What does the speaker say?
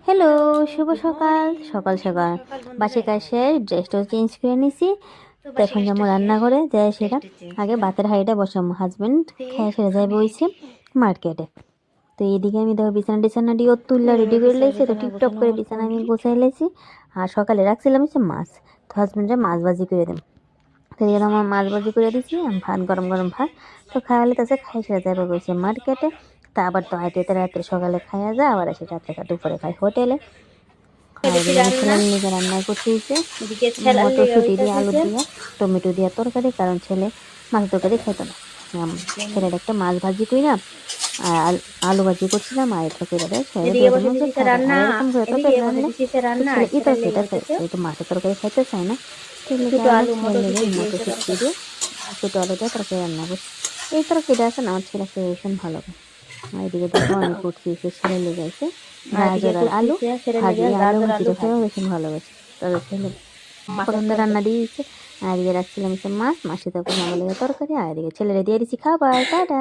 Hello, শুভ সকাল। সকাল সকাল বাসি কাজ শেষ, ড্রেসটাও চেঞ্জ করে নিছি। তো এখন যাবো রান্নাঘরে যাই, সেটা আগে ভাতের হাঁড়িটা বসাবো। হাজবেন্ড খেয়ে সেরে যাইবে হইছে মার্কেটে। তো এইদিকে আমি দেখো বিছানা টিছানা দিয়ে তুললা রেডি করে লেছি, তো টিপটপ করে বিছানা আমি গোছাই লেছি। আর সকালে রাখছিলাম হচ্ছে মাছ, তো হাজবেন্ডে মাছ ভাজি করে দেব। তো এই আমার মাছ ভাজি করে দিছি, ভাত গরম গরম ভাত। তো খাওয়ালে তাছে খাই সেরে যাবে বলছে মার্কেটে। তা আবার তো হাইটেতে রাত্রে সকালে খাওয়া যায়, আবার এসে রাত্রে দুপুরে খাই হোটেলে। আর এদিকে আমি ছেলের লিগে রান্না করতে হয়েছে মটরশুঁটি দিয়ে আলু দিয়ে টমেটো দিয়ে তরকারি, কারণ ছেলে মাছ তরকারি খেতো না। ছেলের একটা মাছ ভাজি করি না, আর আলু ভাজি করছিলাম, আর এটা করে দেয় ছেলে দিয়ে দেবো যে খাবে। আর এরকম করে তরকারি রান্না ছেলে এই তরকারিটা চাই, একটু মাছের তরকারি খাইতে চায় না। ছেলেকে আমি ছেলের লেগে মটরশুঁটি দিয়ে ছোটো আলু দিয়ে তরকারি রান্না করছি। এই তরকারিটা আছে না, আমার ছেলে ভীষণ ভালো খায়। আর এদিকে দেখো আমি করছি ছেলে লেগে আছে গাজর আর আলু ভাজি। আলু ভাজিটা খেয়েও ভীষণ ভালোবাসে, তবে ছেলে পছন্দের রান্না দিয়ে দিচ্ছে। আর এদিকে রাখছিলাম মাছ মাসি তখন আমার লেগে তরকারি, আর এদিকে ছেলেরে দিয়ে দিচ্ছি খাবার। টাটা।